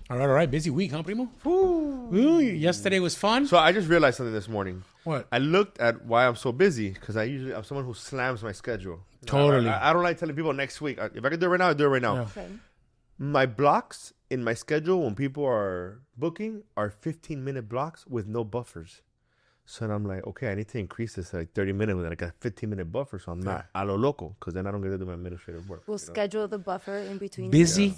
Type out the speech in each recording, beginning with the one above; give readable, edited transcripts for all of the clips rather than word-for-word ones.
All right. Busy week, huh, Primo? Ooh, yesterday was fun. So I just realized something this morning. What? I looked at why I'm so busy because I'm someone who slams my schedule. Totally. I don't like telling people next week. If I can do it right now, I do it right now. Yeah. Okay. My blocks in my schedule when people are booking are 15-minute blocks with no buffers. So then I'm like, okay, I need to increase this to like 30 minutes with like a 15-minute buffer so I'm not a lo loco because then I don't get to do my administrative work. We'll schedule the buffer in between. Busy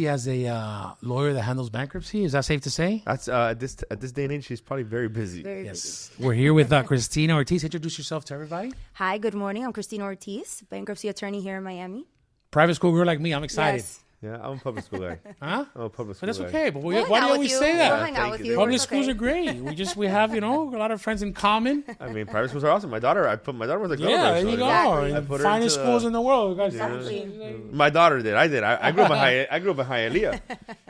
as a lawyer that handles bankruptcy. Is that safe to say? That's at this day and age, she's probably very busy. Very Yes. busy. We're here with Christina Ortiz. Introduce yourself to everybody. Hi, good morning. I'm Christina Ortiz, bankruptcy attorney here in Miami. Private school girl like me. I'm excited. Yes. Yeah, I'm a public school guy. Huh? I'm a public school But that's guy. okay. But We'll why hang do you out with always you. say that? We'll hang out Thank with you. you. Public It's schools okay. are great. We have, a lot of friends in common. I mean, private schools are awesome. My daughter was a girl. Yeah, there there you go. Exactly. I put her Finest into schools in the world. Guys. Exactly. My daughter did. I did. I grew up in Hialeah.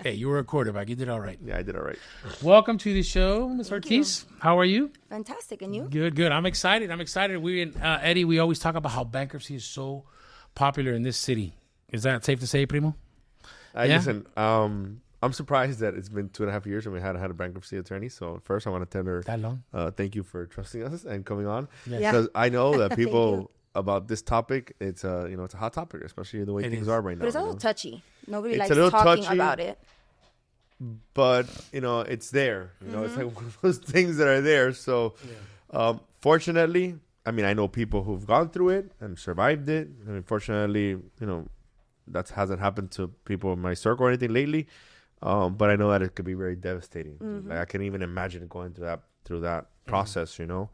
Hey, you were a quarterback. You did all right. Yeah, I did all right. Welcome to the show, Ms. Ortiz. How are you? Fantastic. And you? Good. I'm excited. We and Eddie, we always talk about how bankruptcy is so popular in this city. Is that safe to say, Primo? Yeah? Listen, I'm surprised that it's been 2.5 years and we hadn't had a bankruptcy attorney. So first, I want to tell her That long? thank you for trusting us and coming on. Yes. Yeah. Because I know that Thank people you. about this topic, it's it's a hot topic, especially the way It things is. are right now. But it's a you little know? touchy. Nobody It's likes a little talking touchy. about it. But it's there. It's like one of those things that are there. So fortunately, I mean, I know people who've gone through it and survived it. I mean, fortunately, that hasn't happened to people in my circle or anything lately. But I know that it could be very devastating. Like I can't even imagine going through that process. So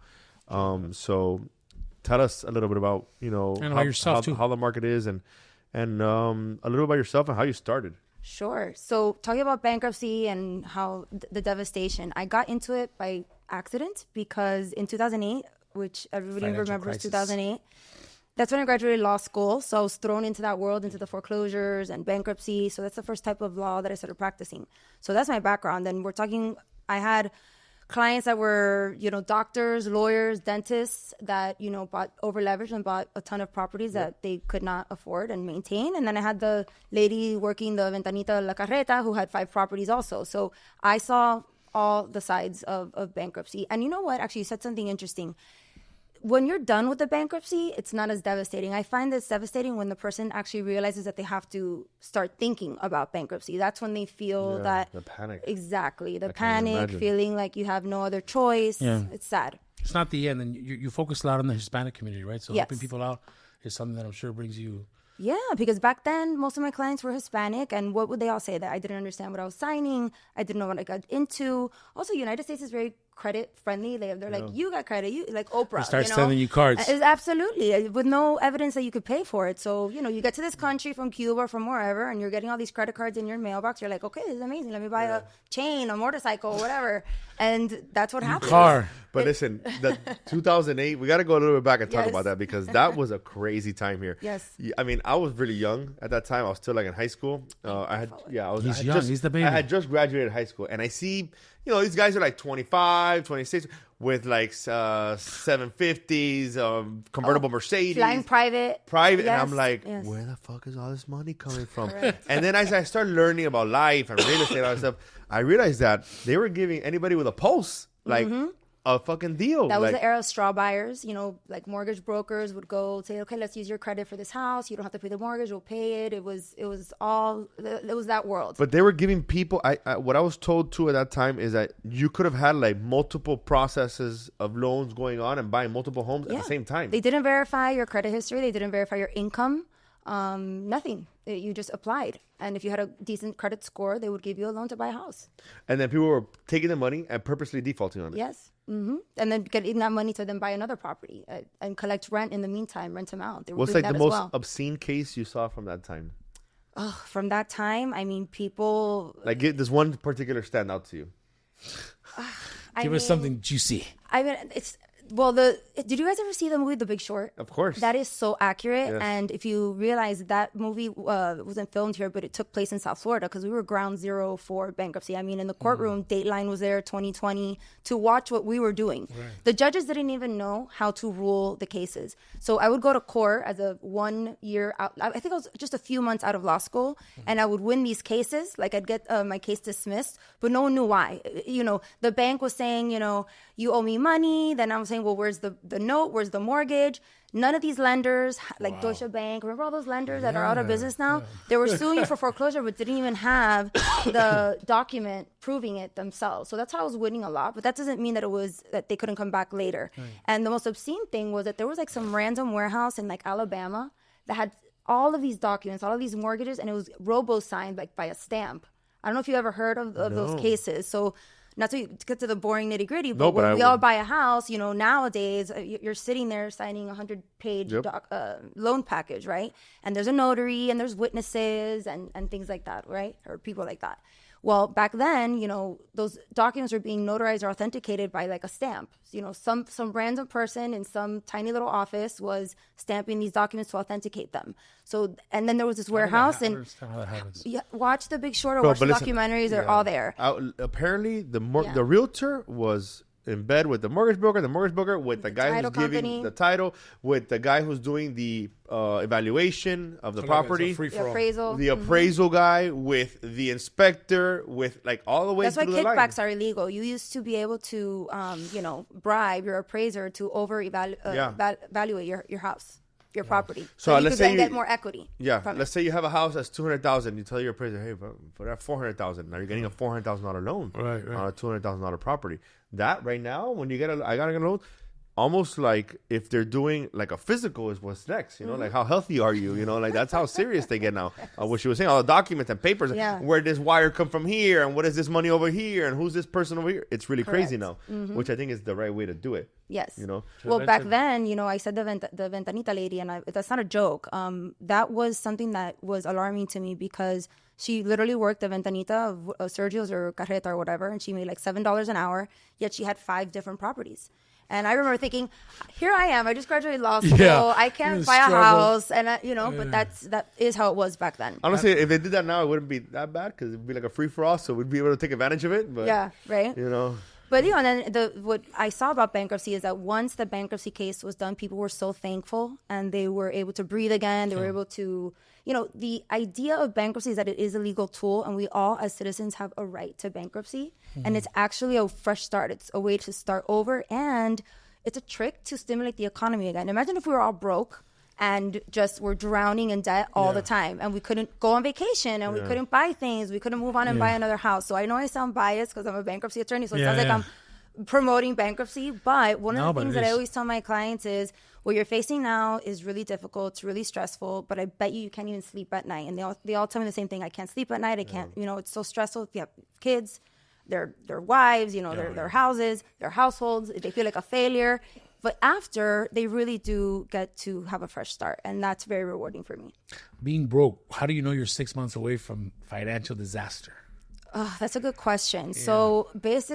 tell us a little bit about And about yourself, too. how the market is and a little about yourself and how you started. Sure. So talking about bankruptcy and how the devastation, I got into it by accident because in 2008, which everybody Financial remembers crisis. 2008, that's when I graduated law school. So I was thrown into that world, into the foreclosures and bankruptcy. So that's the first type of law that I started practicing. So that's my background. And I had clients that were, doctors, lawyers, dentists that, bought over leveraged and bought a ton of properties that they could not afford and maintain. And then I had the lady working the Ventanita La Carreta who had 5 properties also. So I saw all the sides of bankruptcy. And you know what? Actually, you said something interesting. When you're done with the bankruptcy, it's not as devastating. I find it's devastating when the person actually realizes that they have to start thinking about bankruptcy. That's when they feel that the panic. Exactly. The I can panic, imagine. feeling like you have no other choice. Yeah. It's sad. It's not the end. And you focus a lot on the Hispanic community, right? So Yes. helping people out is something that I'm sure brings you. Yeah, because back then, most of my clients were Hispanic. And what would they all say? That I didn't understand what I was signing. I didn't know what I got into. Also, United States is very credit friendly. They're like, you got credit. You like Oprah. They start sending you cards. Absolutely. With no evidence that you could pay for it. So, you get to this country from Cuba or from wherever, and you're getting all these credit cards in your mailbox. You're like, okay, this is amazing. Let me buy a chain, a motorcycle, whatever. And that's what happened. Car. But listen, the 2008, we got to go a little bit back and talk Yes. about that because that was a crazy time here. Yes. I mean, I was really young at that time. I was still like in high school. He's young. He's the baby. I had just graduated high school, and I see, these guys are like 25, 26 with like 750s, convertible Mercedes, Flying private. and Yes, I'm like, yes. where the fuck is all this money coming from? Correct. And then as I started learning about life and real estate and all that stuff, I realized that they were giving anybody with a pulse like a fucking deal. That was like, the era of straw buyers. Like mortgage brokers would go say, okay, let's use your credit for this house. You don't have to pay the mortgage. We'll pay it. It was that world. But they were giving people. What I was told too at that time is that you could have had like multiple processes of loans going on and buying multiple homes at the same time. They didn't verify your credit history. They didn't verify your income. Nothing. You just applied. And if you had a decent credit score, they would give you a loan to buy a house. And then people were taking the money and purposely defaulting on it. Yes. And then getting that money to then buy another property and collect rent in the meantime, rent them out. They were What's doing like the that as most well. obscene case you saw from that time? From that time, I mean, people. Like, does one particular stand out to you? Give us something juicy. I mean, Well, did you guys ever see the movie The Big Short? Of course. That is so accurate. Yes. And if you realize that movie wasn't filmed here, but it took place in South Florida because we were ground zero for bankruptcy. I mean, in the courtroom, Dateline was there 2020 to watch what we were doing. Right. The judges didn't even know how to rule the cases. So I would go to court as a 1 year out. I think I was just a few months out of law school, and I would win these cases. Like I'd get my case dismissed, but no one knew why. You know, the bank was saying, you know, you owe me money. Then I was saying, well, where's the note? Where's the mortgage? None of these lenders, like Deutsche Bank, remember all those lenders that are out of business now? They were suing you for foreclosure, but didn't even have the document proving it themselves. So that's how I was winning a lot. But that doesn't mean that they couldn't come back later. Right. And the most obscene thing was that there was like some random warehouse in like Alabama that had all of these documents, all of these mortgages, and it was robo-signed like by a stamp. I don't know if you ever heard of those cases. So not to get to the boring nitty gritty, but when we all buy a house, you know, nowadays you're sitting there signing a 100-page loan package, right? And there's a notary and there's witnesses and things like that, right? Or people like that. Well, back then, you know, those documents were being notarized or authenticated by like a stamp. You know, some random person in some tiny little office was stamping these documents to authenticate them. So, and then there was this warehouse, and watch The Big Short or watch the documentaries. They're all there. Apparently, the realtor was in bed with the mortgage broker with the guy who's giving the title, with the guy who's doing the evaluation of the property, the appraisal guy, with the inspector, with like all the way. That's why kickbacks are illegal. You used to be able to, you know, bribe your appraiser to evaluate your house, your property. So you could get more equity. Yeah. Let's say you have a house that's $200,000. You tell your appraiser, hey, for that $400,000, now you're getting a $400,000 loan on a $200,000 property. That right now, when you I got a loan, almost like if they're doing like a physical is what's next, you know, like how healthy are you, you know, like that's how serious they get now. What she was saying, all the documents and papers, where does this wire come from here, and what is this money over here, and who's this person over here? It's really crazy now, which I think is the right way to do it. Yes. You know. Well, back then, you know, I said the Ventanita lady, and that's not a joke. That was something that was alarming to me because she literally worked the Ventanita of Sergio's or Carreta or whatever, and she made like $7 an hour, yet she had 5 different properties. And I remember thinking, here I am. I just graduated law school. I can't buy a house. And, but that is how it was back then. Honestly, if they did that now, it wouldn't be that bad because it would be like a free-for-all. So we'd be able to take advantage of it. But, yeah, right? You know. But, you know, and then what I saw about bankruptcy is that once the bankruptcy case was done, people were so thankful and they were able to breathe again. They were able to, you know, the idea of bankruptcy is that it is a legal tool and we all as citizens have a right to bankruptcy. And it's actually a fresh start. It's a way to start over, and it's a trick to stimulate the economy again. Imagine if we were all broke and just were drowning in debt all the time, and we couldn't go on vacation, and we couldn't buy things, we couldn't move on and buy another house. So I know I sound biased because I'm a bankruptcy attorney, so it sounds like I'm promoting bankruptcy. But one of the things that I always tell my clients is, what you're facing now is really difficult, it's really stressful, but I bet you can't even sleep at night. And they all tell me the same thing. I can't sleep at night. I can't, you know, it's so stressful. If you have kids, their wives, you know, their houses, their households, they feel like a failure. But after, they really do get to have a fresh start. And that's very rewarding for me. Being broke, how do you know you're 6 months away from financial disaster? That's a good question. Yeah. So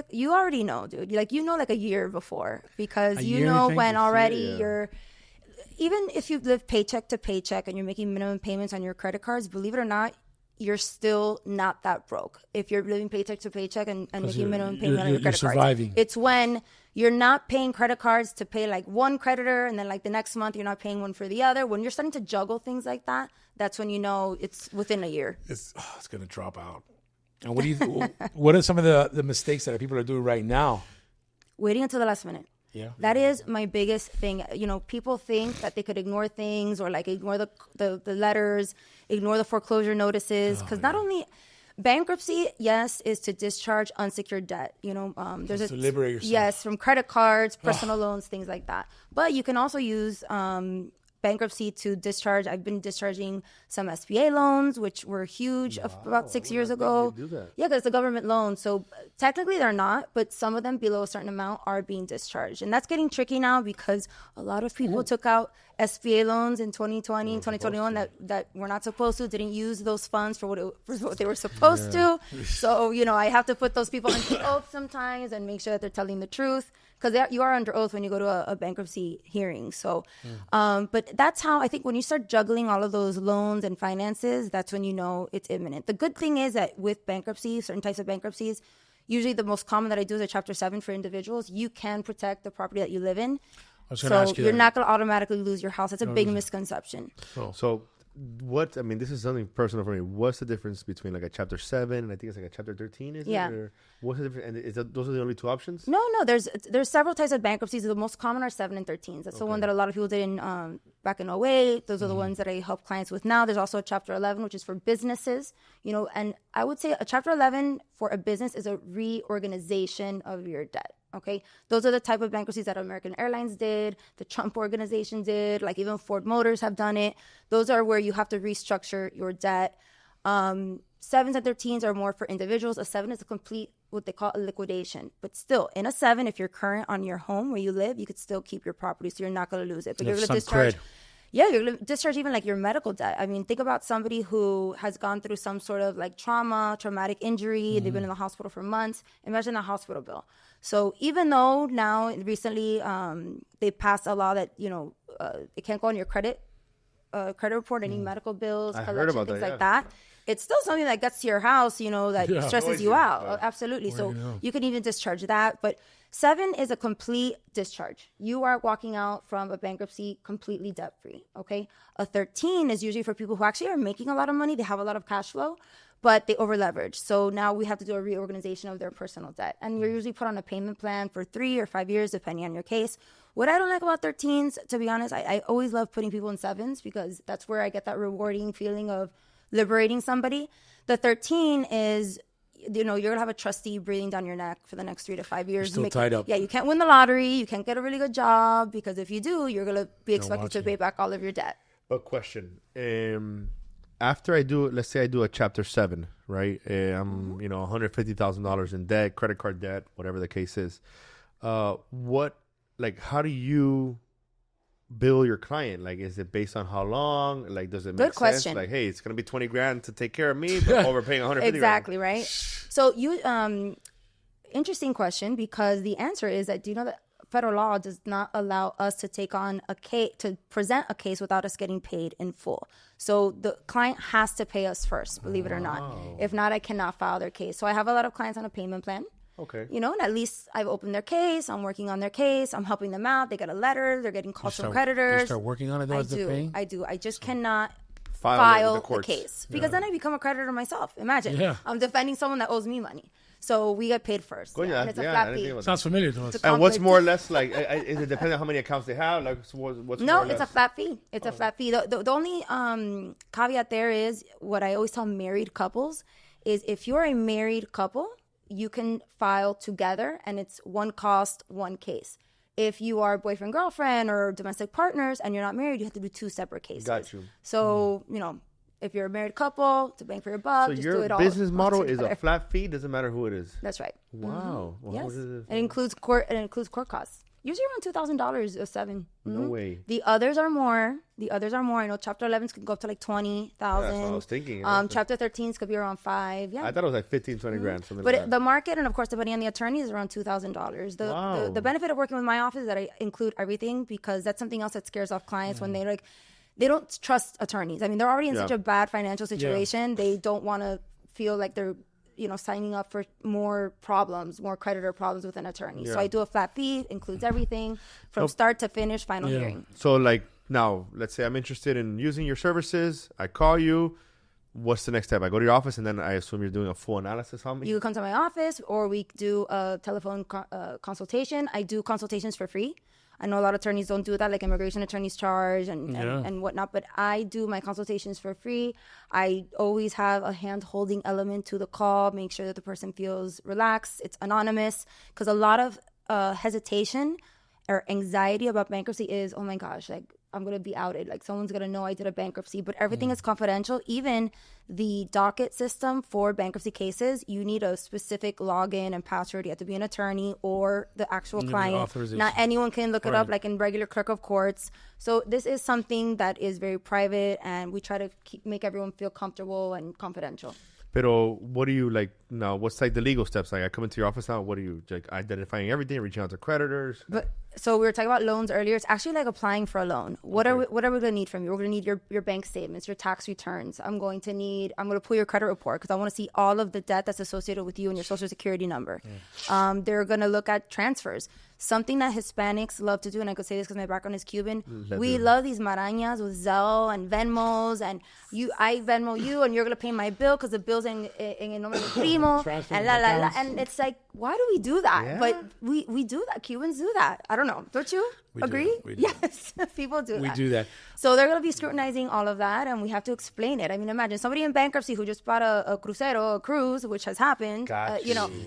you already know, dude. Like, you know, like a year before, because you know when already you're, even if you live paycheck to paycheck and you're making minimum payments on your credit cards, believe it or not, you're still not that broke. If you're living paycheck to paycheck and making minimum payment on your credit cards. It's when you're not paying credit cards to pay like one creditor, and then like the next month you're not paying one for the other. When you're starting to juggle things like that, that's when you know it's within a year. It's going to drop out. And what are some of the mistakes that people are doing right now? Waiting until the last minute. Yeah. That is my biggest thing. You know, people think that they could ignore things, or like ignore the letters, ignore the foreclosure notices. Because not only bankruptcy, yes, is to discharge unsecured debt. You know, there's to liberate yourself. Yes, from credit cards, personal loans, things like that. But you can also use bankruptcy to discharge. I've been discharging some SBA loans, which were huge about 6 years ago. Do that. Yeah, because it's a government loan. So technically they're not, but some of them below a certain amount are being discharged. And that's getting tricky now because a lot of people took out SBA loans in 2020, 2021 that were not supposed to, didn't use those funds for what they were supposed to. So, I have to put those people under oath sometimes and make sure that they're telling the truth. Because you are under oath when you go to a bankruptcy hearing. So, but that's how I think when you start juggling all of those loans and finances, that's when you know it's imminent. The good thing is that with bankruptcy, certain types of bankruptcies, usually the most common that I do is a Chapter 7 for individuals. You can protect the property that you live in. So you're not going to automatically lose your house. That's a big misconception. So this is something personal for me. What's the difference between like a Chapter 7 and I think it's like a Chapter 13, is it? Or what's the difference? And those are the only two options? No. There's several types of bankruptcies. The most common are 7 and 13s. That's the one that a lot of people did in back in 2008. Those are the ones that I help clients with now. There's also a Chapter 11, which is for businesses. And I would say a Chapter 11 for a business is a reorganization of your debt. Okay, those are the type of bankruptcies that American Airlines did, the Trump organization did, like even Ford Motors have done it. Those are where you have to restructure your debt. 7s and 13s are more for individuals. A 7 is a complete, what they call a liquidation. But still, in a 7, if you're current on your home where you live, you could still keep your property, so you're not going to lose it. But you're going to discharge. Yeah, you're going to discharge even like your medical debt. I mean, think about somebody who has gone through some sort of like traumatic injury. They've been in the hospital for months. Imagine a hospital bill. So even though now recently they passed a law that, it can't go on your credit report, any medical bills, collection, things like that. It's still something that gets to your house, that stresses you out. Absolutely. So you can even discharge that. But 7 is a complete discharge. You are walking out from a bankruptcy completely debt-free, okay? A 13 is usually for people who actually are making a lot of money. They have a lot of cash flow, but they over-leverage. So now we have to do a reorganization of their personal debt. And you're usually put on a payment plan for 3 or 5 years, depending on your case. What I don't like about 13s, to be honest, I always love putting people in 7s because that's where I get that rewarding feeling of liberating somebody. The 13 is, you're going to have a trustee breathing down your neck for the next 3 to 5 years. You're still tied up. Yeah, you can't win the lottery. You can't get a really good job because if you do, you're going to be expected to pay back all of your debt. But question, after let's say I do a Chapter 7, right? I'm, $150,000 in debt, credit card debt, whatever the case is. How do you bill your client? Like, is it based on how long? Like, does it make Good question. sense? Like, hey, it's going to be $20,000 to take care of me, but overpaying $150,000. Exactly, right? So interesting question, because the answer is that, do you know that federal law does not allow us to take on a case, to present a case without us getting paid in full. So the client has to pay us first, believe it or not. If not, I cannot file their case. So I have a lot of clients on a payment plan. Okay. And at least I've opened their case. I'm working on their case. I'm helping them out. They get a letter. They're getting calls from creditors. You start working on it though as they're paying? I do. I just cannot file the case because then I become a creditor myself. Imagine. I'm defending someone that owes me money. So we get paid first. And it's a flat fee. Sounds familiar to us. And what's more or less like, is it depending on how many accounts they have? Like, what's no, it's a flat fee. It's a flat fee. The only caveat there is what I always tell married couples is if you're a married couple, you can file together and it's one cost, one case. If you are boyfriend, girlfriend, or domestic partners and you're not married, you have to do 2 separate cases. Got you. So, if you're a married couple, to bang for your buck, just do it all. So your business model is a flat fee? Doesn't matter who it is? That's right. Wow. Mm-hmm. Yes. It includes court costs. Usually around $2,000 a 7. No way. The others are more. I know Chapter 11s can go up to like $20,000. That's what I was thinking. Chapter 13s could be around $5,000. Yeah. I thought it was like $15,000, $20,000. Something but like that. The market, and of course, depending on the attorney, is around $2,000. The benefit of working with my office is that I include everything, because that's something else that scares off clients when they don't trust attorneys. I mean, they're already in such a bad financial situation. Yeah. They don't want to feel like they're signing up for more creditor problems with an attorney. Yeah. So I do a flat fee, includes everything from start to finish, final hearing. So like now, let's say I'm interested in using your services. I call you. What's the next step? I go to your office, and then I assume you're doing a full analysis on me? You come to my office, or we do a telephone consultation. I do consultations for free. I know a lot of attorneys don't do that, like immigration attorneys charge and whatnot, but I do my consultations for free. I always have a hand-holding element to the call, make sure that the person feels relaxed, it's anonymous, because a lot of hesitation or anxiety about bankruptcy is, oh my gosh, like, I'm going to be outed. Like someone's going to know I did a bankruptcy, but everything is confidential. Even the docket system for bankruptcy cases, you need a specific login and password. You have to be an attorney or the actual client. Not anyone can look it up like in regular clerk of courts. So this is something that is very private, and we try to make everyone feel comfortable and confidential. Pero what do you like now? What's like the legal steps? Like I come into your office now. What are you like identifying everything, reaching out to creditors? But so we were talking about loans earlier. It's actually like applying for a loan. What are we going to need from you? We're going to need your bank statements, your tax returns. I'm going to pull your credit report because I want to see all of the debt that's associated with you and your social security number. They're going to look at transfers. Something that Hispanics love to do, and I could say this because my background is Cuban. We love these marañas with Zelle and Venmos, and I Venmo you, and you're gonna pay my bill because the bill's en nombre de primo, and it's like, why do we do that? Yeah. But we do that. Cubans do that. I don't know. Don't you agree? Yes, people do that. We do that. So they're gonna be scrutinizing all of that, and we have to explain it. I mean, imagine somebody in bankruptcy who just bought a cruise, which has happened.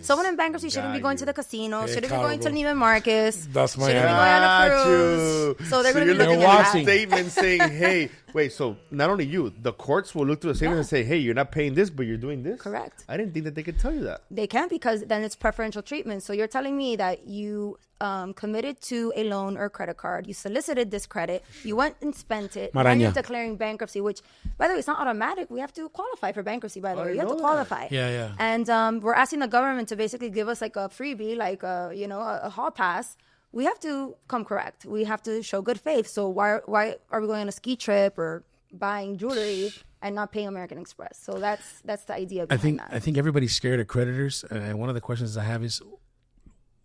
Someone in bankruptcy shouldn't be going to the casino, shouldn't be going to Neiman Marcus. That's my shouldn't be going on a cruise. So they're going to be looking at that statement saying, "Hey, wait." So not only you, the courts will look through the statement and say, "Hey, you're not paying this, but you're doing this." Correct. I didn't think that they could tell you that. They can't, because then it's preferential treatment. So you're telling me that you committed to a loan or credit card, you solicited this credit, you went and spent it, and you're declaring bankruptcy, which, by the way, it's not automatic. We have to qualify for bankruptcy, by the way. You have to qualify. Yeah. And we're asking the government to basically give us like a freebie, like a hall pass. We have to come correct. We have to show good faith. So why are we going on a ski trip or buying jewelry and not paying American Express? So that's the idea behind that. I think everybody's scared of creditors, and one of the questions I have is,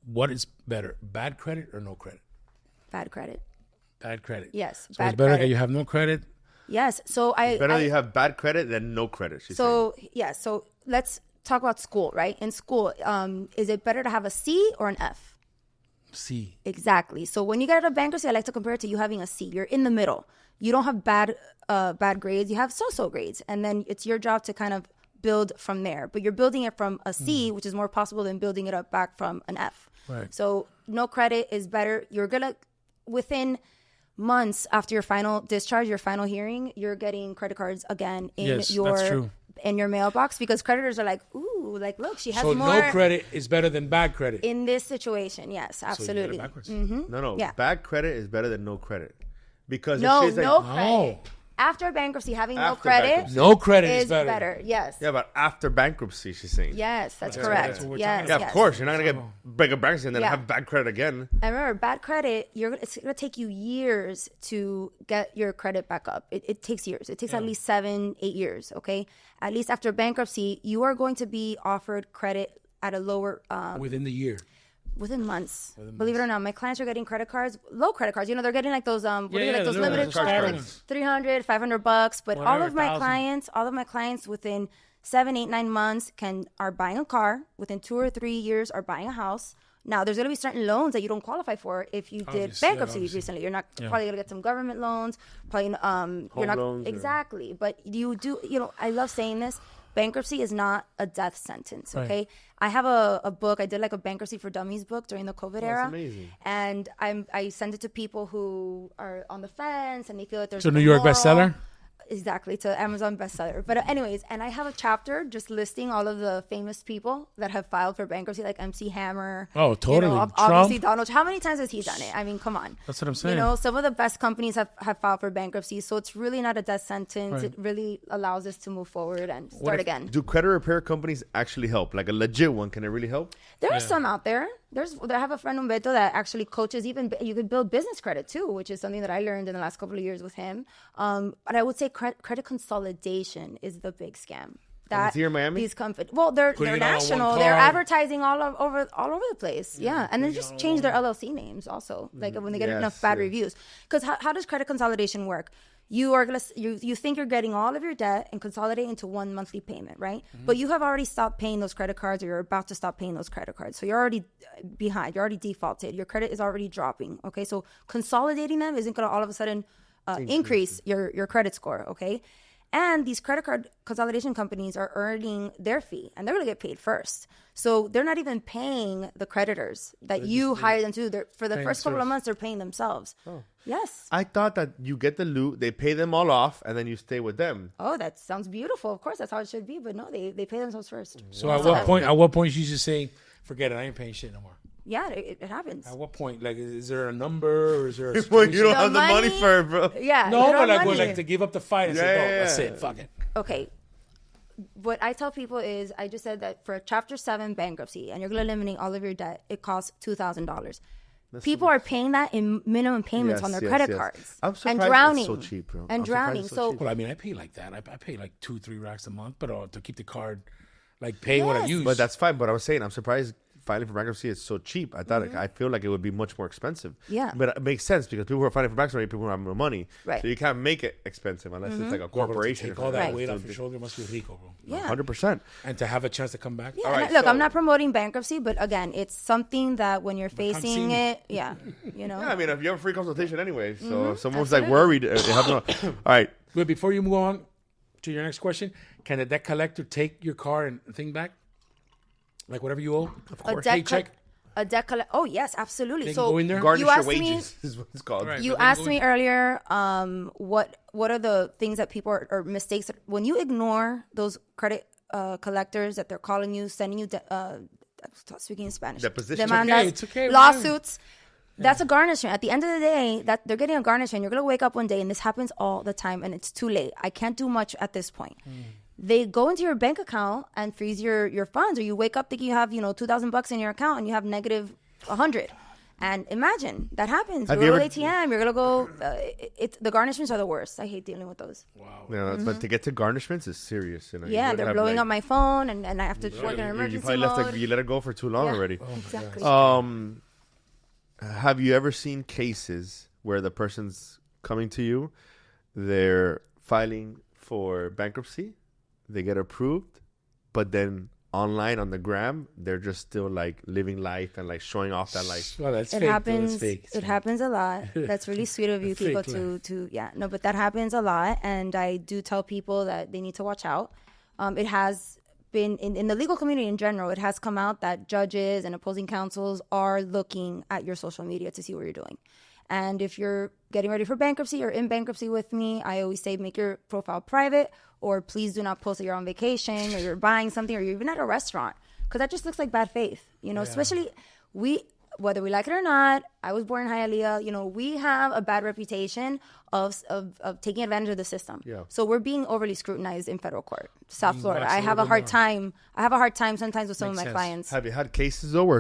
what is better, bad credit or no credit? Bad credit. Bad credit. Yes. So it's better that you have no credit? Yes. So you have bad credit than no credit. So let's talk about school, right? In school, is it better to have a C or an F? C. Exactly. So when you get out of bankruptcy, I like to compare it to you having a C. You're in the middle. You don't have bad grades. You have so-so grades. And then it's your job to kind of build from there. But you're building it from a C, which is more possible than building it up back from an F. Right. So no credit is better. You're going to, within months after your final discharge, your final hearing, you're getting credit cards again in your mailbox, because creditors are like, ooh, like, look, she has more. So no credit is better than bad credit. In this situation, yes, absolutely. So No. Yeah. Bad credit is better than no credit. Because no credit. After bankruptcy, having no credit is better. Yes. Yeah, but after bankruptcy, she's saying. Yes, that's correct. Yes, of course. You're not going to get bigger bankruptcy and then have bad credit again. And remember, bad credit, it's going to take you years to get your credit back up. It takes years. It takes at least 7-8 years, okay? At least after bankruptcy, you are going to be offered credit at a lower... within the year. Within months. Believe it or not, my clients are getting credit cards, low credit cards. They're getting like those those limited charge, like $300, $500. But all of my clients within 7, 8, 9 months are buying a car. Within 2 or 3 years are buying a house. Now, there's going to be certain loans that you don't qualify for if you did bankruptcy recently. You're not probably going to get some government loans. Probably you're not loans, exactly. But you do. I love saying this. Bankruptcy is not a death sentence, okay? Right. I have a book. I did like a Bankruptcy for Dummies book during the COVID era. That's amazing. And I send it to people who are on the fence and they feel that there's a New York bestseller? Exactly, to Amazon bestseller. But anyways, and I have a chapter just listing all of the famous people that have filed for bankruptcy, like MC Hammer. Oh, totally. Obviously, Donald. How many times has he done it? I mean, come on. That's what I'm saying. Some of the best companies have filed for bankruptcy, so it's really not a death sentence. Right. It really allows us to move forward and start again. Do credit repair companies actually help? Like a legit one, can it really help? There are some out there. I have a friend, Humberto, that actually coaches. Even you could build business credit too, which is something that I learned in the last couple of years with him. But I would say credit consolidation is the big scam. It's here in Miami? These companies, well, they're national. They're advertising all over the place. Yeah. And they just change their LLC names also, like when they get enough bad reviews. Because how does credit consolidation work? You think you're getting all of your debt and consolidate into one monthly payment, right? Mm-hmm. But you have already stopped paying those credit cards, or you're about to stop paying those credit cards. So you're already behind. You're already defaulted. Your credit is already dropping. Okay, so consolidating them isn't going to all of a sudden increase your credit score. Okay, and these credit card consolidation companies are earning their fee, and they're going to get paid first. So they're not even paying the creditors that you hired them to. For the first couple of months, they're paying themselves. Yes. I thought that you get the loot, they pay them all off, and then you stay with them. Oh, that sounds beautiful. Of course, that's how it should be. But no, they pay themselves first. So at what point? At what point you just say, "Forget it, I ain't paying shit no more." Yeah, it happens. At what point? Like, is there a number or is there a Well, you don't The have the money money- for it, bro. Yeah. No, you but don't like, have well, money. like to give up the fight and say, Yeah, "No, yeah, that's yeah. it, fuck it." Okay. What I tell people is, I just said that for a Chapter 7 bankruptcy, and you're going to eliminate all of your debt, it costs $2,000. People are paying that in minimum payments on their credit cards. I'm surprised and drowning. it's so cheap, bro. And I'm surprised drowning. it's So, cheap. Well, I mean, I pay like that. I pay like 2-3 racks a month, but to keep the card, like pay what I Yes. use. But that's fine. But I was saying, I'm surprised filing for bankruptcy is so cheap. I thought I feel like it would be much more expensive. Yeah. But it makes sense because people who are filing for bankruptcy are people who have no money. Right. So you can't make it expensive unless it's like a corporation. Take all that Right. weight off your shoulder must be rico, bro. yeah. 100%. And to have a chance to come back. Yeah, All right, and look, so- I'm not promoting bankruptcy, but again, it's something that when you're facing see. it, you know. Yeah, I mean, if you have a free consultation anyway, so if someone's Absolutely. like worried, they have no. All right. But before you move on to your next question, can the debt collector take your car and thing back? Like whatever you owe? Of A course. debt Paycheck? a debt collect. Oh yes, absolutely. They So can go in there? Garnish you your asked me. wages is what it's called. Right. You But then asked go me in- earlier, what are the things that people are, or mistakes that, when you ignore those credit collectors that they're calling you, sending you, speaking in Spanish, Deposition. demandas, It's okay, lawsuits. That's a garnishment. At the end of the day, that they're getting a garnishment. You're gonna wake up one day, and this happens all the time, and it's too late. I can't do much at this point. They go into your bank account and freeze your funds, or you wake up thinking you have $2,000 in your account and you have negative 100. And imagine that happens. Have You go you to ever- ATM. You're gonna go. The garnishments are the worst. I hate dealing with those. Wow. Yeah, but to get to garnishments is serious. Yeah, You they're have, blowing like- up my phone, and I have to work in You emergency probably mode. you let it go for too long Yeah. already. Exactly. Have you ever seen cases where the person's coming to you, they're filing for bankruptcy, they get approved, but then online on the gram, they're just still like living life and like showing off that life? Well, that's It fake. Though. happens. That's fake. It happens a lot. That's really sweet of you That's people fake to yeah. No, but that happens a lot, and I do tell people that they need to watch out. It has been in the legal community in general. It has come out that judges and opposing counsels are looking at your social media to see what you're doing. And if you're getting ready for bankruptcy or in bankruptcy with me, I always say make your profile private, or please do not post that you're on vacation or you're buying something or you're even at a restaurant, because that just looks like bad faith. Especially whether we like it or not, I was born in Hialeah. We have a bad reputation of taking advantage of the system. Yeah. So we're being overly scrutinized in federal court, South Florida. watched I a have a little hard bit time. I have a hard time sometimes with some Makes of my sense. clients. Have you had cases though where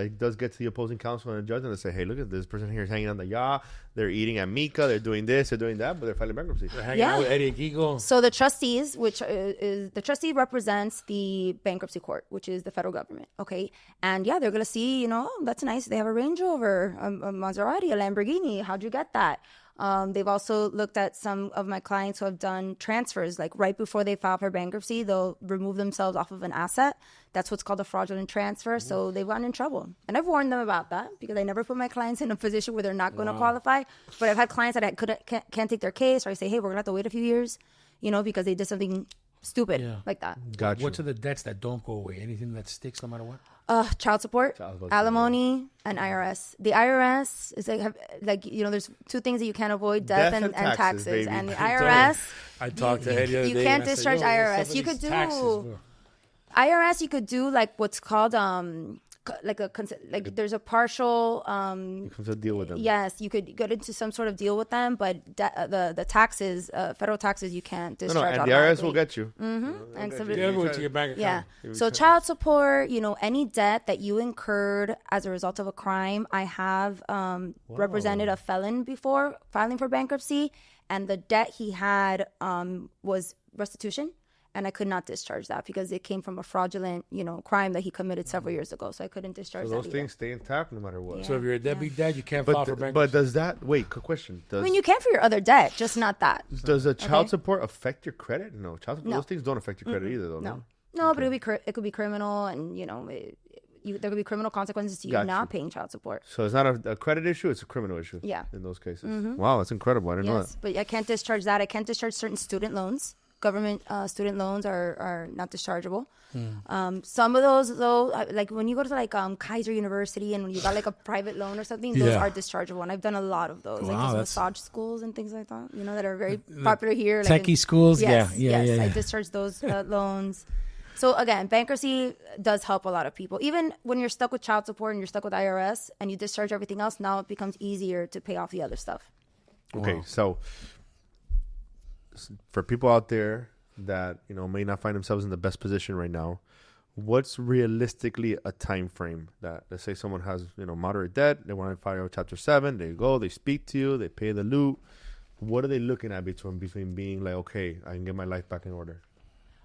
it does get to the opposing counsel and the judge and they say, hey, look at this person here is hanging on the yacht, they're eating at Mika, they're doing this, they're doing that, but they're filing bankruptcy? They're hanging Yeah. out with Eddie and Gigo. So the trustees, which is the trustee represents the bankruptcy court, which is the federal government. Okay. And yeah, they're going to see, oh, that's nice. They have a Range Rover, a Maserati, a Lamborghini. How'd you get that? They've also looked at some of my clients who have done transfers, like right before they file for bankruptcy, they'll remove themselves off of an asset. That's what's called a fraudulent transfer. So they've gotten in trouble. And I've warned them about that because I never put my clients in a position where they're not going to qualify. But I've had clients that can't take their case, or I say, hey, we're going to have to wait a few years, because they did something stupid like that. Gotcha. What are the debts that don't go away? Anything that sticks no matter what? Child support, alimony, and IRS. The IRS is there's two things that you can't avoid: death and taxes. baby. And the IRS, I talked to Eddie the other you day. can't and I said, discharge "Yo, what's IRS. up with You these could do taxes, bro?" IRS. You could do like what's called there's a partial. You come to deal with them. Yes, you could get into some sort of deal with them, but the taxes, federal taxes, you can't discharge. And the IRS will get you. And some, Yeah, everyone to your bank account. yeah. So child support, any debt that you incurred as a result of a crime. I have represented a felon before filing for bankruptcy, and the debt he had was restitution. And I could not discharge that because it came from a fraudulent, crime that he committed several years ago. So I couldn't discharge So that those either. things stay intact no matter what. Yeah. So if you're a deadbeat dad, you can't file for But bankruptcy. does that quick question? I mean, you can for your other debt, just not that. Does the child Okay. support affect your credit? No, child support. No. Those things don't affect your credit either, though. No, but it could be criminal, and there could be criminal consequences to you Got not you. paying child support. So it's not a credit issue; it's a criminal issue. Yeah. In those cases. Wow, that's incredible. I didn't know Yes, but I can't discharge that. I can't discharge certain student loans. government student loans are not dischargeable. Some of those, though, like when you go to like Kaiser University and when you got like a private loan or something, those are dischargeable. And I've done a lot of those, like those massage schools and things like that, you know, that are very popular here. Techie like schools, yes, yeah. I discharged those loans. So again, bankruptcy does help a lot of people. Even when you're stuck with child support and you're stuck with IRS and you discharge everything else, now it becomes easier to pay off the other stuff. Okay, so for people out there that, you know, may not find themselves in the best position right now, what's realistically a time frame that, let's say someone has, you know, moderate debt, they want to file Chapter 7, they go, they speak to you, they pay the loot. What are they looking at between being like, okay, I can get my life back in order?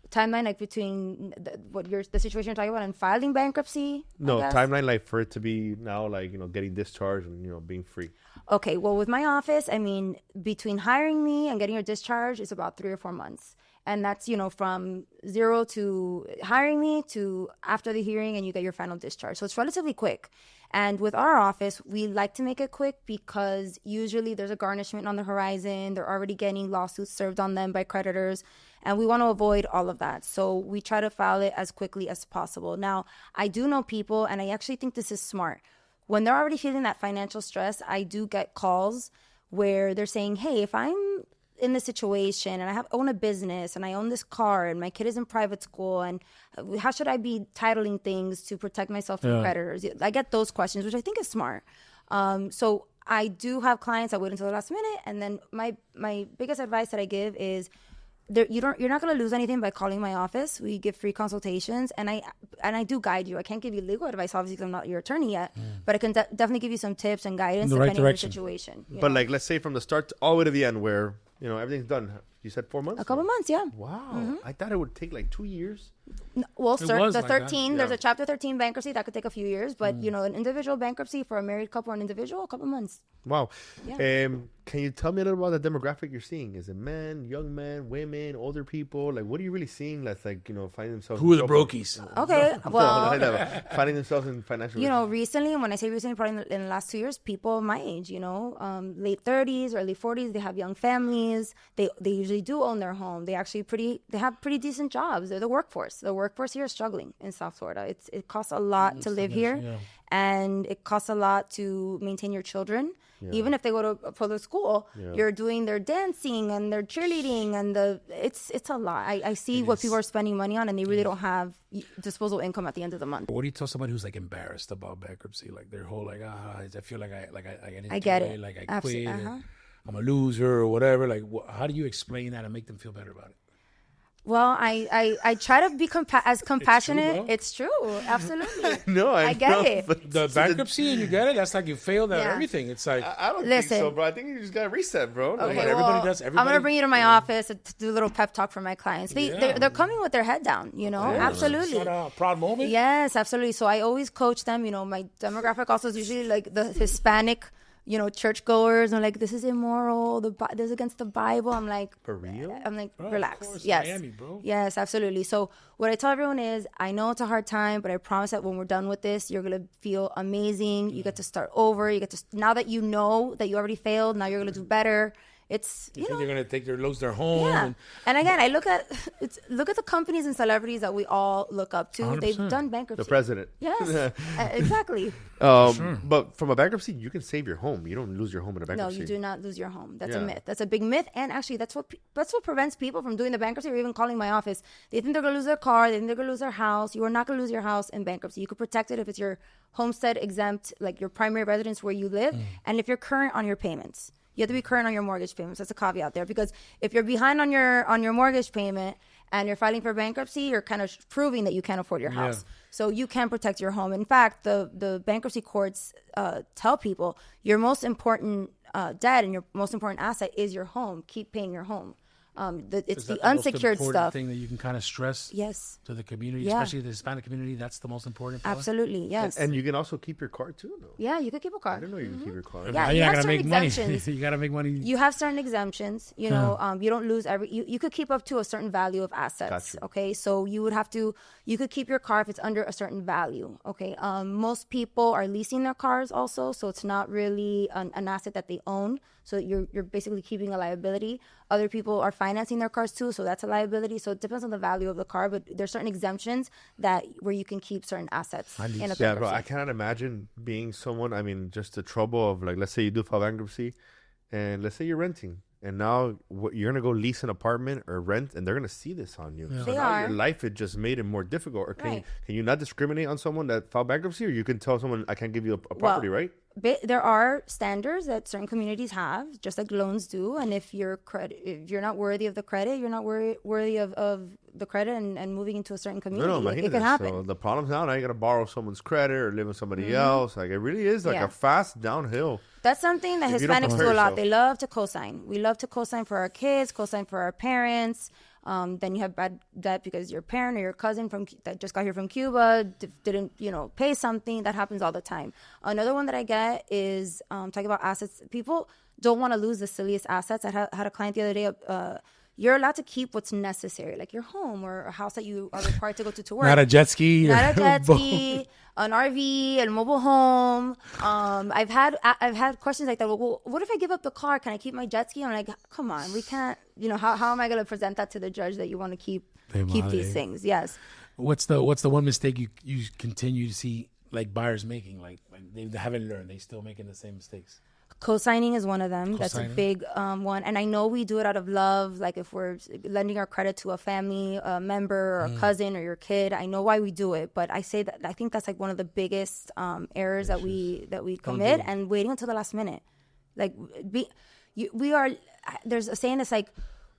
Timeline, like between the situation you're talking about and filing bankruptcy? No, timeline, like for it to be now, like, you know, getting discharged and, you know, being free. Okay, well, with my office, I mean, between hiring me and getting your discharge is about 3 or 4 months. And that's, you know, from 0 to hiring me to after the hearing and you get your final discharge. So it's relatively quick. And with our office, we like to make it quick because usually there's a garnishment on the horizon. They're already getting lawsuits served on them by creditors. And we want to avoid all of that. So we try to file it as quickly as possible. Now, I do know people, and I actually think this is smart. When they're already feeling that financial stress, I do get calls where they're saying, hey, if I'm in this situation and I own a business and I own this car and my kid is in private school and how should I be titling things to protect myself from creditors? I get those questions, which I think is smart. So I do have clients that wait until the last minute. And then my biggest advice that I give is you're not going to lose anything by calling my office. We give free consultations, and I do guide you. I can't give you legal advice, obviously, because I'm not your attorney yet, but I can definitely give you some tips and guidance depending on your situation. But like, let's say from the start all the way to the end, where, you know, everything's done. You said 4 months? A couple months, yeah. Wow. I thought it would take like 2 years. No, well, sir, the like 13, there's a Chapter 13 bankruptcy that could take a few years, but you know, an individual bankruptcy for a married couple or an individual, a couple months. Wow. Yeah. Can you tell me a little about the demographic you're seeing? Is it men, young men, women, older people? Like, what are you really seeing that's like, you know, finding themselves? Who are the brokies? Okay, well, finding themselves in financial. You know, recently, and when I say recently, probably in the last 2 years, people my age, you know, late 30s, early 40s, they have young families. They usually do own their home. They have pretty decent jobs. They're the workforce. The workforce here is struggling in South Florida. It costs a lot to live here, and it costs a lot to maintain your children. Even if they go to public school, you're doing their dancing and their cheerleading, and it's a lot. I see what people are spending money on, and they really don't have disposable income at the end of the month. What do you tell somebody who's like embarrassed about bankruptcy? Like their whole like, I feel like I get it. Like I quit. I'm a loser or whatever. Like, how do you explain that and make them feel better about it? Well, I try to be as compassionate. It's true. Absolutely. No, I get it. The bankruptcy and you get it, that's like you failed at everything. It's like, I don't think so, bro. I think you just got to reset, bro. Okay, like, everybody does. I'm going to bring you to my office to do a little pep talk for my clients. They're coming with their head down, you know? Absolutely. It's not a proud moment. Yes, absolutely. So I always coach them. You know, my demographic also is usually like the Hispanic, you know, churchgoers. I'm like, this is immoral. This is against the Bible. I'm like, for real? I'm like, Bro, relax. of course, Yes. Miami, bro. Yes, absolutely. So what I tell everyone is, I know it's a hard time, but I promise that when we're done with this, you're going to feel amazing. You get to start over. Now that you know that you already failed, now you're going to do better. It's, you think they're going to lose their home. Yeah. And again, I look at the companies and celebrities that we all look up to. 100%. They've done bankruptcy. The president. Yes, exactly. But from a bankruptcy, you can save your home. You don't lose your home in a bankruptcy. No, you do not lose your home. That's a myth. That's a big myth. And actually, that's what prevents people from doing the bankruptcy or even calling my office. They think they're going to lose their car. They think they're going to lose their house. You are not going to lose your house in bankruptcy. You could protect it if it's your homestead exempt, like your primary residence where you live, and if you're current on your payments. You have to be current on your mortgage payments. That's a caveat there, because if you're behind on your mortgage payment and you're filing for bankruptcy, you're kind of proving that you can't afford your house. So you can protect your home. In fact, the bankruptcy courts tell people your most important debt and your most important asset is your home. Keep paying your home. It's the unsecured most stuff. Thing that you can kind of stress to the community, especially the Hispanic community. That's the most important part. Absolutely, yes. And you can also keep your car too, no? Yeah, you could keep a car. I didn't know you could keep your car. Yeah, you're you not have gonna certain make exemptions. money. You gotta make money. You have certain exemptions. You know, you don't lose you could keep up to a certain value of assets. Gotcha. Okay, so you could keep your car if it's under a certain value. Okay, most people are leasing their cars also, so it's not really an asset that they own. So you're basically keeping a liability. Other people are financing their cars too, so that's a liability. So it depends on the value of the car, but there's certain exemptions where you can keep certain assets in a bankruptcy. Yeah, bro, I cannot imagine being someone, I mean, just the trouble of, like, let's say you do file bankruptcy, and let's say you're renting, and now you're going to go lease an apartment or rent, and they're going to see this on you. Yeah. So now your life, it just made it more difficult. Or can you not discriminate on someone that filed bankruptcy, or you can tell someone, I can't give you a property, right? There are standards that certain communities have, just like loans do. And if you're not worthy of the credit, you're not worthy of the credit and moving into a certain community. It can happen. So the problem's now you got to borrow someone's credit or live with somebody else. Like, it really is like a fast downhill. That's something that Hispanics do a lot. They love to co-sign. We love to co-sign for our kids, co-sign for our parents. Then you have bad debt because your parent or your cousin that just got here from Cuba didn't, pay something. That happens all the time. Another one that I get is talking about assets. People don't want to lose the silliest assets. I had a client the other day. You're allowed to keep what's necessary, like your home or a house that you are required to go to work. Not a jet ski. Not a jet ski, an RV, a mobile home. I've had questions like that. Well, what if I give up the car? Can I keep my jet ski? I'm like, come on, we can't. How am I going to present that to the judge that you want to keep these things? Yes. What's the one mistake you continue to see like buyers making? Like they haven't learned. They still making the same mistakes. Co-signing is one of them. That's a big one. And I know we do it out of love. Like if we're lending our credit to a family member or a cousin or your kid, I know why we do it. But I think that's like one of the biggest errors that we commit, and waiting until the last minute. Like there's a saying that's like,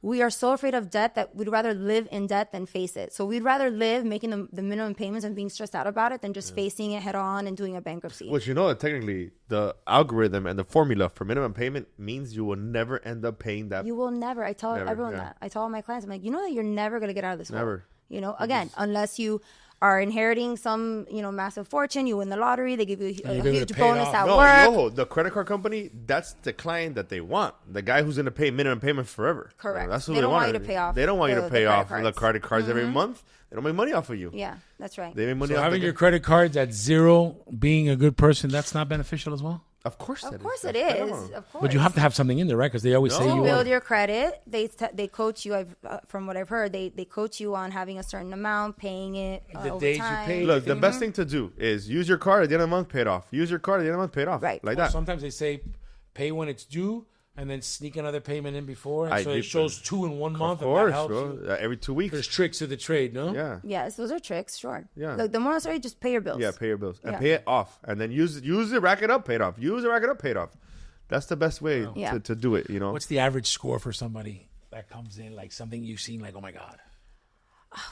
we are so afraid of debt that we'd rather live in debt than face it. So we'd rather live making the minimum payments and being stressed out about it than just facing it head on and doing a bankruptcy. Which that technically the algorithm and the formula for minimum payment means you will never end up paying that. You will never. I tell everyone that. I tell all my clients, I'm like, that you're never going to get out of this Never. hole. Again, unless you are inheriting some, massive fortune, you win the lottery, they give you a huge bonus at work. No, the credit card company, that's the client that they want. The guy who's going to pay minimum payment forever. Correct. That's who they don't want you to pay off. They don't want you to pay off the credit cards every month. They don't make money off of you. Yeah, that's right. They make money off having your credit cards at zero, being a good person, that's not beneficial as well? Of course it is. Of course. But you have to have something in there, right? Because they always say you build your credit. They coach you. From what I've heard, they coach you on having a certain amount, paying it over days time. you pay. Look, the best thing to do is use your card at the end of the month, pay it off. Use your card at the end of the month, pay it off. Right. Like that. Sometimes they say pay when it's due, and then sneak another payment in before. And so it shows 2 in 1 month. Of course, and that helps bro. Every 2 weeks. There's tricks to the trade, no? Yeah. Yes, those are tricks, sure. Yeah. Like the more necessary, just pay your bills. Yeah, pay your bills. And pay it off. And then use it, rack it up, pay it off. Use it, rack it up, pay it off. That's the best way to do it, What's the average score for somebody that comes in, like something you've seen, like, oh my God?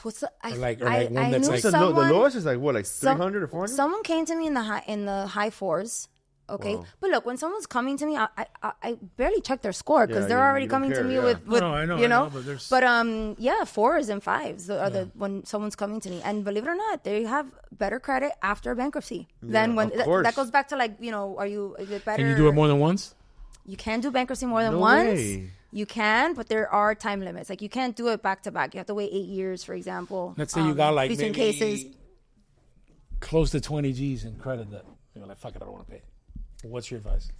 What's the, I, or like I, one I that's knew like someone, the lowest is like what, like 300 or 400? Someone came to me in the high fours. Okay, but look, when someone's coming to me, I barely check their score because they're already coming to me with I know, but there's... But 4s and 5s are when someone's coming to me, and believe it or not, they have better credit after bankruptcy than when that goes back to like, is it better? Can you do it more than once? You can do bankruptcy more than No once. way. You can, but there are time limits. Like you can't do it back to back. You have to wait 8 years, for example. Let's say you got like between maybe cases close to 20 G's in credit that you're like, fuck it, I don't want to pay. What's your advice?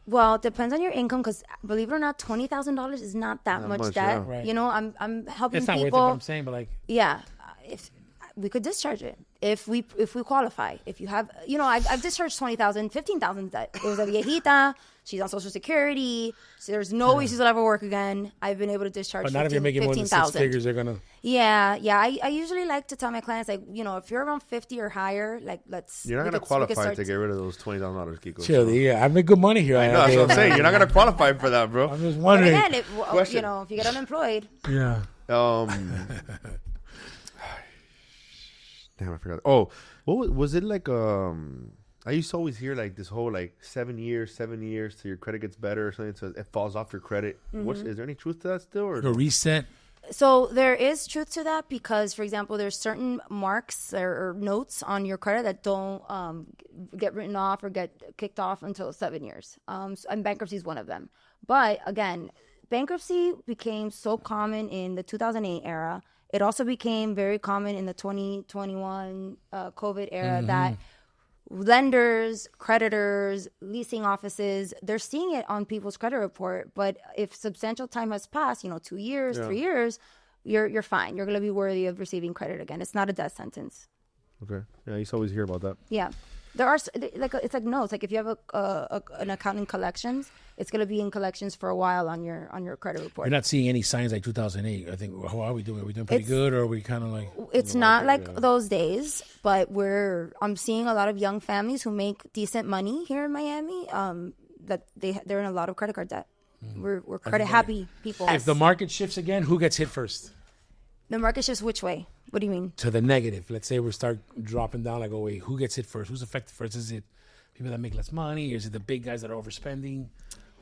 Well, it depends on your income because believe it or not, $20,000 is not that much debt. Yeah. Right. I'm helping it's not people. worth it, but I'm saying, but like, if we could discharge it if we qualify. If you have, I've discharged $20,000, $15,000 debt. It was a viejita. She's on Social Security. So there's no way she'll ever work again. I've been able to discharge. But not if you're making more than 6 figures, they're gonna. Yeah. I usually like to tell my clients, like, if you're around 50 or higher, like You're not gonna qualify to get rid of those $20,000, Kiko. Chill, I make good money here. I know, that's what I'm saying. You're not gonna qualify for that, bro. I'm just wondering. But again, if you get unemployed. Yeah. Damn, I forgot. Oh, what was it like? I used to always hear like this whole like 7 years till your credit gets better or something, so it falls off your credit. Mm-hmm. Is there any truth to that still? Or a reset? So there is truth to that because, for example, there's certain marks or notes on your credit that don't get written off or get kicked off until 7 years. And bankruptcy is one of them. But again, bankruptcy became so common in the 2008 era. It also became very common in the 2021 COVID era that lenders, creditors, leasing offices, they're seeing it on people's credit report. But if substantial time has passed, 2 years, 3 years, you're fine. You're going to be worthy of receiving credit again. It's not a death sentence. Okay. Yeah, I used to always hear about that. Yeah. There are, it's like if you have an account in collections, it's going to be in collections for a while on your credit report. You're not seeing any signs like 2008. I think, how are we doing? Are we doing pretty good, or are we kind of like... It's not like those days, but I'm seeing a lot of young families who make decent money here in Miami, that they're in a lot of credit card debt. We're credit happy people. If the market shifts again, who gets hit first? The market shifts which way? What do you mean? To the negative. Let's say we start dropping down. Like, oh wait, who gets hit first? Who's affected first? Is it people that make less money? Or is it the big guys that are overspending?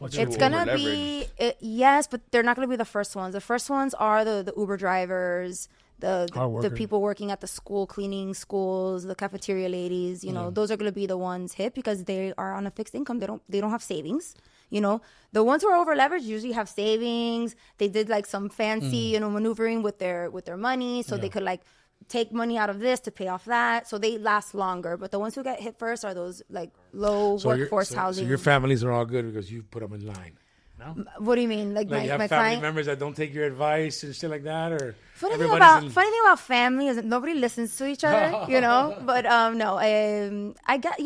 It's gonna be yes, but they're not gonna be the first ones. The first ones are the Uber drivers, the people working at the school, cleaning schools, the cafeteria ladies. Those are gonna be the ones hit because they are on a fixed income. They don't have savings. The ones who are over leveraged usually have savings. They did like some fancy, maneuvering with their money, so they could like take money out of this to pay off that, so they last longer. But the ones who get hit first are those like low workforce housing. So your families are all good because you put them in line. No? What do you mean? Like you have my family client members that don't take your advice and shit like that, or funny thing about family is that nobody listens to each other, But no, I get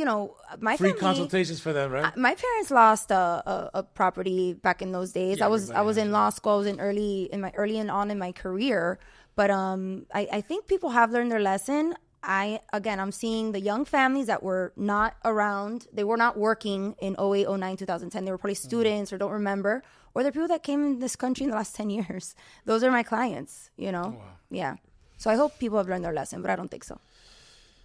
my free family, consultations for them, right? My parents lost a property back in those days. I was in law school. I was early in my career, but I think people have learned their lesson. I'm seeing the young families that were not around. They were not working in 08, 09, 2010. They were probably students or don't remember. Or they're people that came in this country in the last 10 years. Those are my clients, Oh, wow. Yeah. So I hope people have learned their lesson, but I don't think so.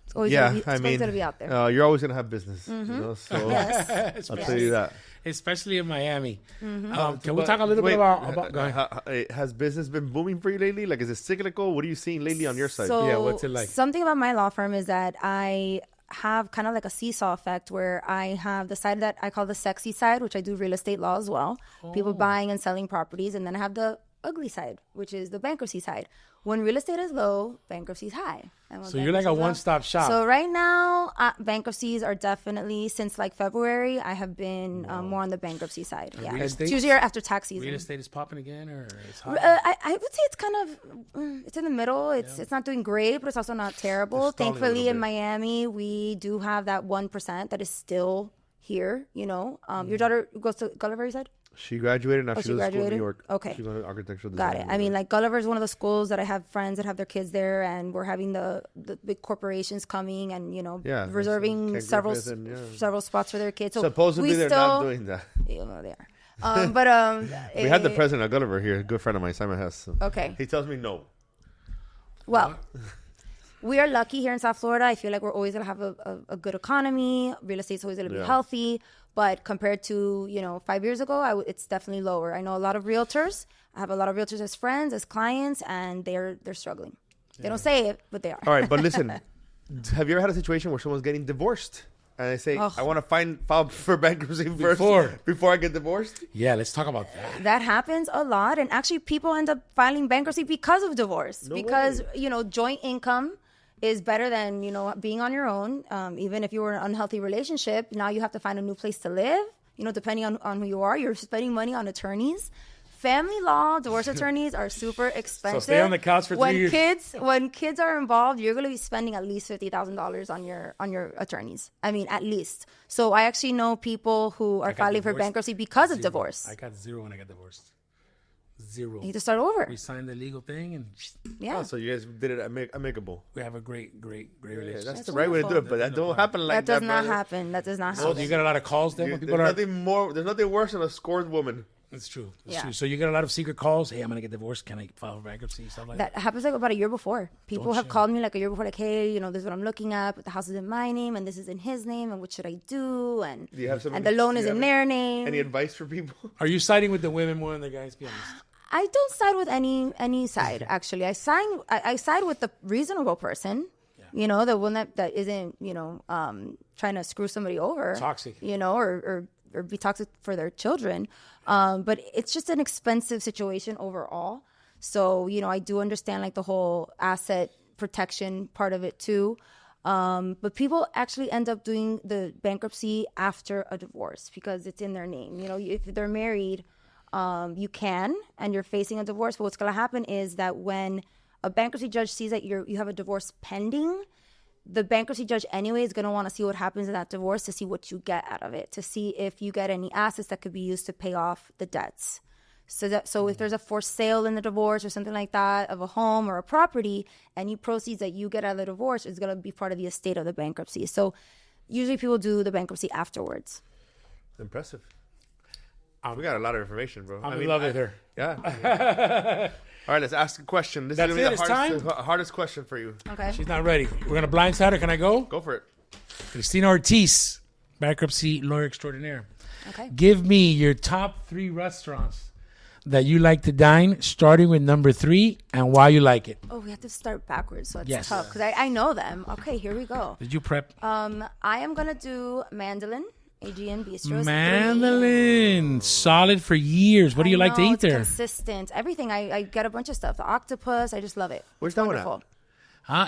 It's always going to be out there. You're always going to have business. So yes. I'll tell you that. Especially in Miami. Can we talk a little bit about go ahead. Has business been booming for you lately? Like, is it cyclical? What are you seeing lately on your side? So, what's it like? Something about my law firm is that I have kind of like a seesaw effect where I have the side that I call the sexy side, which I do real estate law as well. People buying and selling properties. And then I have the ugly side, which is the bankruptcy side. When real estate is low, bankruptcy is high. So you're like a one-stop shop. So right now, bankruptcies are definitely, since like February, I have been more on the bankruptcy side. Yeah, it's usually after tax season. Real estate is popping again, or it's hot? I would say it's kind of, it's in the middle. It's not doing great, but it's also not terrible. Thankfully, in Miami, we do have that 1% that is still here. Your daughter goes to Gulliver, you said? She graduated. Now she goes to school in New York. Okay. She's going to architectural design. Got it. I mean, like Gulliver is one of the schools that I have friends that have their kids there, and we're having the big corporations coming and reserving several spots for their kids. So supposedly they're not doing that. They are. But we had the president of Gulliver here, a good friend of mine, Simon Hess. So okay. He tells me no. Well. We are lucky here in South Florida. I feel like we're always going to have a good economy. Real estate's always going to be healthy. But compared to, 5 years ago, it's definitely lower. I know a lot of realtors. I have a lot of realtors as friends, as clients, and they're struggling. They don't say it, but they are. All right, but listen. Have you ever had a situation where someone's getting divorced? And they say, I want to file for bankruptcy first before I get divorced? Yeah, let's talk about that. That happens a lot. And actually, people end up filing bankruptcy because of divorce. Joint income is better than, being on your own. Even if you were in an unhealthy relationship, now you have to find a new place to live. Depending on who you are, you're spending money on attorneys. Family law, divorce attorneys are super expensive. So stay on the couch for 3 years. When kids are involved, you're going to be spending at least $50,000 on your attorneys. I mean, at least. So I actually know people who are filing for bankruptcy because of divorce. I got zero when I got divorced. Zero. You need to start over. We signed the legal thing and so you guys did it amicable. We have a great relationship. That's the right way to do it, but that don't happen like that. That does not happen. That does not happen. So you get a lot of calls then when people there's nothing worse than a scorned woman. It's true. It's true. So you get a lot of secret calls. Hey, I'm going to get divorced. Can I file for bankruptcy? Stuff like that. That happens like about a year before. People have called me like a year before, like, hey, this is what I'm looking at, but the house is in my name and this is in his name, and what should I do? And the loan is in their name. Any advice for people? Are you siding with the women more than the guys? Be honest. I don't side with any side, actually. I side with the reasonable person. Yeah. The one that isn't, trying to screw somebody over. Toxic. Or be toxic for their children. But it's just an expensive situation overall. So, I do understand like the whole asset protection part of it too. But people actually end up doing the bankruptcy after a divorce because it's in their name. You know, if they're married, you can, and you're facing a divorce. But what's going to happen is that when a bankruptcy judge sees that you have a divorce pending, the bankruptcy judge anyway is going to want to see what happens in that divorce to see what you get out of it, to see if you get any assets that could be used to pay off the debts. So if there's a forced sale in the divorce or something like that of a home or a property, any proceeds that you get out of the divorce is going to be part of the estate of the bankruptcy. So usually people do the bankruptcy afterwards. Impressive. We got a lot of information, bro. I love it here. Yeah. All right, let's ask a question. This That's is going to be it, the hardest question for you. Okay. She's not ready. We're going to blindside her. Can I go? Go for it. Christina Ortiz, bankruptcy lawyer extraordinaire. Okay. Give me your top 3 restaurants that you like to dine, starting with number 3, and why you like it. Oh, we have to start backwards, so it's Yes. tough because I know them. Okay, here we go. Did you prep? I am going to do Mandolin. AGN Bistro. Mandolin, solid for years. What do you like to eat it's there? Consistent. Everything. I get a bunch of stuff. The octopus. I just love it. Where's It's that one wonderful.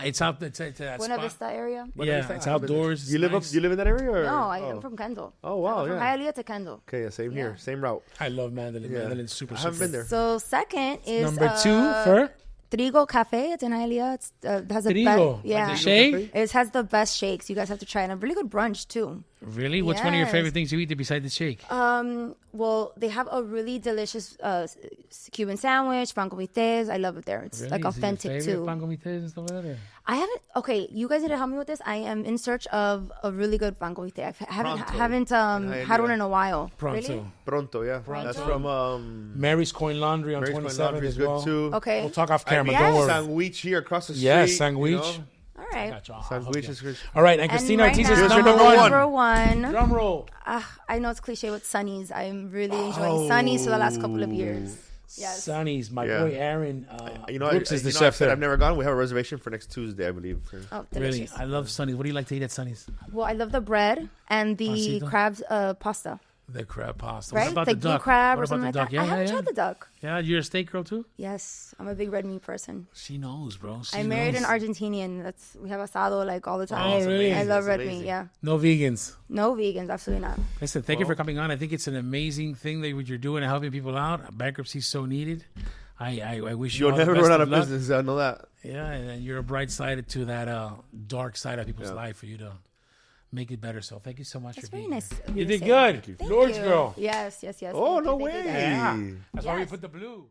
It's out. It's that Buena spot. Vista area. Yeah, it's outdoors. You live nice. up? You live in that area? Or? No, I'm from Kendall. Oh wow, I'm from yeah. Hialeah to Kendall. Okay, yeah, same here, same route. I love Mandolin. Yeah. Mandolin's super. I haven't been there. So second is Number 2 for Trigo Cafe. It's in Hialeah. It has the Trigo. best. Yeah. Like the shake? It has the best shakes. You guys have to try it. And a really good brunch too. Really? What's one of your Yes. favorite things you eat besides the shake? Well, they have a really delicious Cuban sandwich, pan con mites. I love it there. It's Really? like Is it your authentic favorite too. pan con mites and stuff like that, or? I haven't. Okay, you guys need to help me with this. I am in search of a really good pan con mite. I haven't had one in a while. Pronto. Really? Pronto, yeah. That's from Mary's Coin Laundry on Mary's Coin 27th Laundry as is good well. too. Okay. We'll talk off camera. Yes. Don't worry. Sandwich here across the street. Yes, sandwich. You know? All right. Gotcha. I'll Sandwich hook is you. good. All right, and And Christina right Ortiz now, is Here's your number number 1. one. Drum roll. I know it's cliche with Sunny's. I'm really enjoying Sunny's for the last couple of years. Yes. Sonny's, my Yeah. boy Aaron You know, Brooks is the I chef said there. I've never gone. We have a reservation for next Tuesday, I believe. Oh, Really, delicious. I love Sonny's. What do you like to eat at Sonny's? Well, I love the bread and the Pancito? crabs pasta. The crab pasta. Right? What about Like the duck? crab What or about something the like duck? that. Yeah, I haven't yeah, tried the duck. yeah. You're a steak girl too? Yes, I'm a big red meat person. She knows, bro. She I married knows. an Argentinian. We have asado like all the time. Oh, really? I love That's red amazing. meat. Yeah, No vegans. no vegans, absolutely not. Listen, thank you for coming on. I think it's an amazing thing that what you're doing and helping people out. Bankruptcy is so needed. I wish you You'll all never the best run out of of luck. business. I know that. Yeah, and you're a bright side to that dark side of people's life for you to make it better. So thank you so much That's for very being nice. here. of You to did say. good. Thank Lord's you. girl. Yes. Oh, no Thank you, way. guys. Yeah. That's why we Yes. put the blue.